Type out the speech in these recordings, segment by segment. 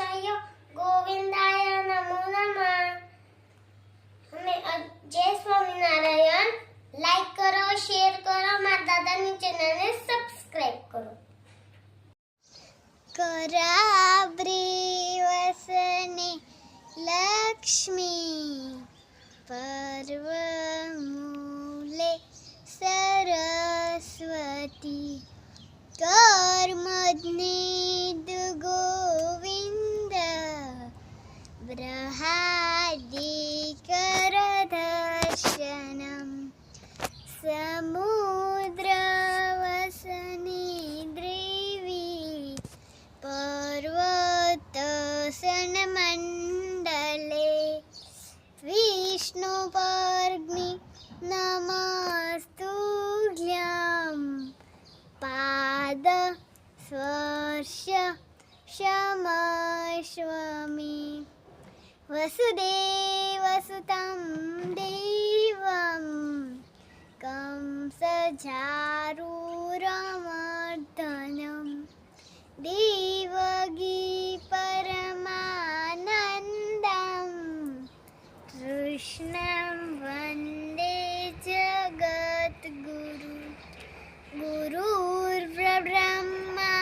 कृष्णाशय गोविंदाय नमो नमः। हमें जय स्वामीनारायण। लाइक करो, शेयर करो, मारा दादानी चैनल ने सब्सक्राइब करो। कराब्री वसने लक्ष्मी पर्वमूले सरस्वती कर्मज्ञेद गोविंद बृहदीकरदर्शनम् समुद्रवसने द्रिवी पर्वतसनमण्डले विष्णुपर्ग्नि नमस्तुभ्यं पाद स्पर्श क्षमस्वमि वसुदेवसुतं देवं कंसचारूरमर्दनं देवगी परमानन्दं कृष्णं वन्दे जगद्गुरु। गुरुर्ब्रह्मा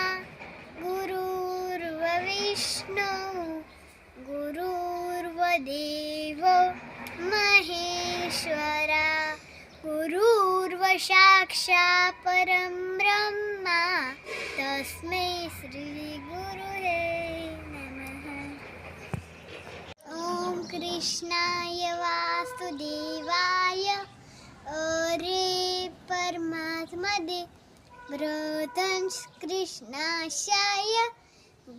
गुरुर्विष्णु गुरुर्देव महेश्वरा गुरुर्साक्षात् परं ब्रह्म तस्मै श्री गुरुवे नमः। ओम कृष्णाय वासुदेवाय अरे परमात्मने व्रतं कृष्णाशाय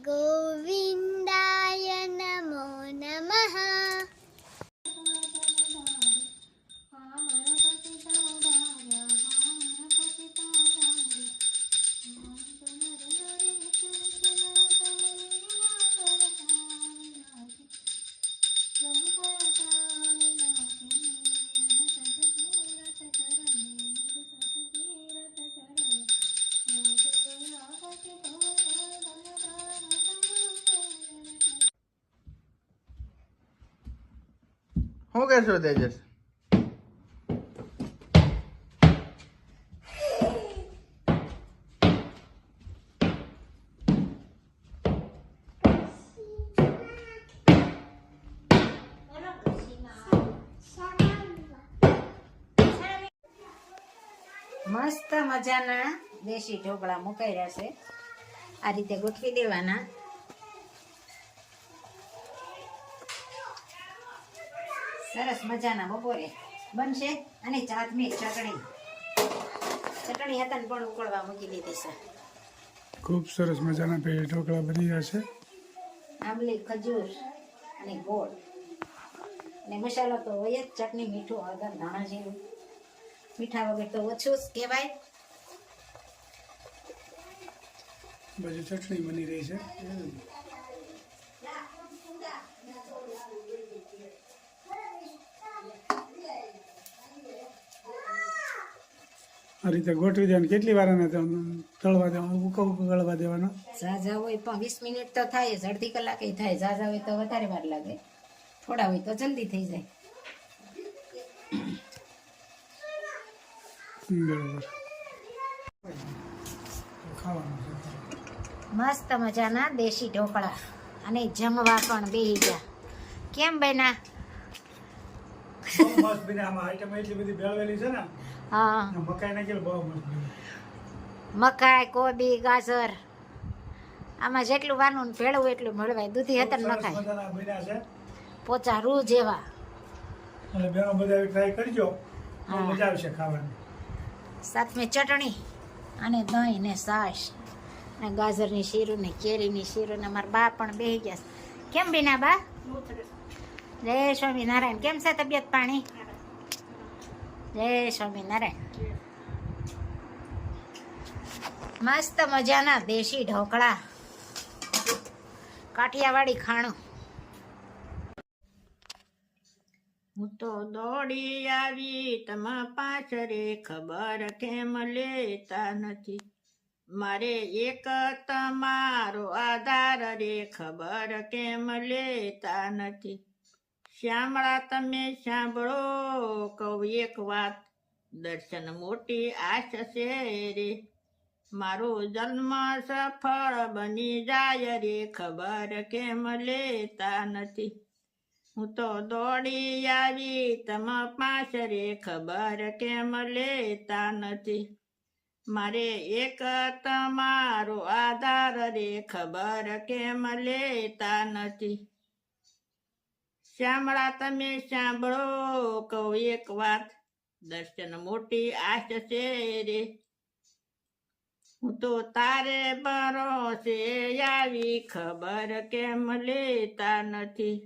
गोविंदाय नमो नमः। શું કહેશો તેજસ? મસ્ત મજાના દેશી ઢોકળા મુકાઈ રહ્યા છે. આ રીતે ગોઠવી દેવાના. સરસ મજાના બપોરે બનશે. અને ચાટની ચટણી હતા ને પણ ઉકળવા મૂકી દીધી છે. ખૂબ સરસ મજાના પેલી ઢોકળા બની રહ્યા છે. આંબલી, ખજૂર અને ગોળ અને મસાલો તો હોય જ. ચટણી, મીઠું, હળદર, ધાણા જીરું. મીઠા વગર તો ઓછું જ કહેવાય. બધી ચટણી બની રહી છે. આ રીતે ગોઠવી દેવાનું. કેટલી વાર આને તળવા દેવાનું? ઉકળવા દેવાનો. ઝાઝા હોય પણ 20 મિનિટ તો થાય જ, અડધી કલાકે થાય. ઝાઝા હોય તો વધારે વાર લાગે, થોડા હોય તો જલ્દી થઈ જાય. બરોબર. ખાવાનું મસ્ત મજાના દેશી ઢોકળા અને જમવા પણ બેહી ગયા. કેમ બન્યા? મસ્ત બને. આમાં આઈટમ એટલી બધી ભેળવેલી છે ને. હા, મકાઈ નાખેલું બહુ મસ્ત બને. મકાઈ, કોબી, ગાજર, આમાં જેટલું વાનું ભેળવું એટલું મળવાય. દૂધી હતા ને નખાય. મજાના બન્યા છે. પોચા રૂ જેવા. એટલે બેનો બધા ટ્રાય કરજો. મજા આવશે ખાવાની. સાથે ચટણી અને દહીં ને છાશ ને ગાજરની શીરું ને કેરીની શીરું ને મારા બા પણ બેસી ગયા. કેમ બીના બા? જય સ્વામિનારાયણ. કેમ છે તબિયત પાણી? જય સ્વામિનારાયણ. મસ્ત મજાના દેશી ઢોકળા, કાઠિયાવાડી ખાણું. હું તો દોડી આવી તમા પાછરે, ખબર કેમ લેતા નથી. મારે એક તમારો આધાર રે ખબર કેમ લેતા નથી. શ્યામળા તમે સાંભળો કહું એક વાત, દર્શન મોટી આશ છે રે. મારો જન્મ સફળ બની જાય રે ખબર કેમ લેતા નથી. હું તો દોડી આવી તમ પાસ રે ખબર કેમ લેતા નથી. મારે એક તમારો આધાર રે ખબર કેમ લેતા નથી. શ્યામળા તમે સાંભળો કહું એક વાત, દર્શન મોટી આશ છે રે. હું તો તારે ભરોસે આવી ખબર કેમ લેતા નથી.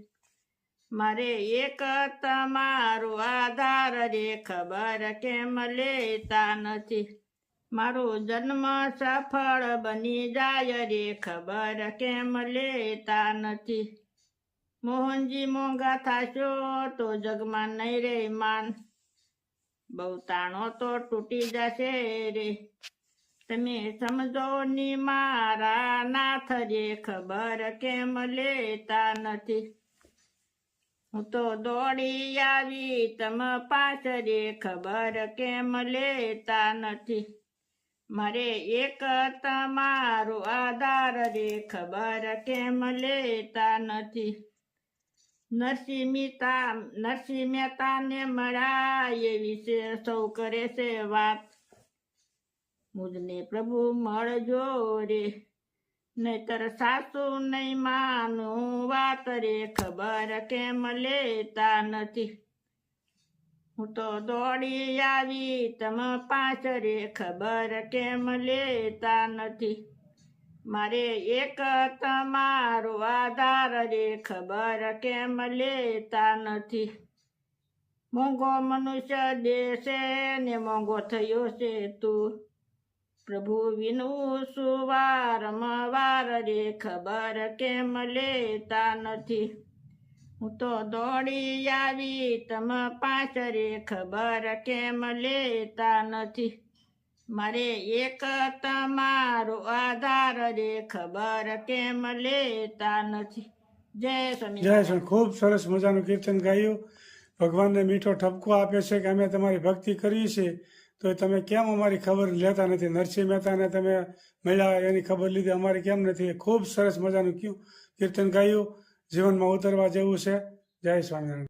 મારે એક તમારો આધાર રે ખબર કેમ લેતા નથી. મારો જન્મ સફળ બની જાય રે ખબર કેમ લેતા નથી. મોહનજી મોંઘા થાશો તો જગમાં નહીં રે માન, બહુ તાણો તો તૂટી જશે રે. તમે સમજો ની મારા નાથ રે ખબર કેમ લેતા નથી. હું તો દોડી આવી તમ પાસ રે ખબર કેમ લેતા નથી. મારે એક તમારો આધાર રે ખબર કેમ લેતા નથી. નરસિંહ મહેતાને મળ્યા એ વિશે સૌ કરે છે વાત, મુજને પ્રભુ મળજો રે, નહીતર સાસુ નહીં માનું વાત રે ખબર કેમ લેતા નથી. હું તો દોડી આવી તમ પાસ રે ખબર કેમ લેતા નથી. મારે એક તમારો આધાર રે ખબર કેમ લેતા નથી. મોંઘો મનુષ્ય દેશે ને મોંઘો થયો છે તું, પ્રભુ વિનું સુવારમવાર રે ખબર કેમ લેતા નથી. હું તો દોડી આવી તમ પાસ રે ખબર કેમ લેતા નથી. મારે એક તમારો આધાર રે ખબર કેમ લેતા નથી. જય સ્વામી. જય સ્વામી. ખૂબ સરસ મજાનું કીર્તન ગાયું. ભગવાનને મીઠો ઠપકો આપે છે કે અમે તમારી ભક્તિ કરી છે, તો તમે કેમ અમારી ખબર લેતા નથી. નરસિંહ મહેતાને તમે મળ્યા એની ખબર લીધી, અમારી કેમ નથી. ખૂબ સરસ મજાનું કીર્તન ગાયું. જીવનમાં ઉતરવા જેવું છે. જય સ્વામિનારાયણ.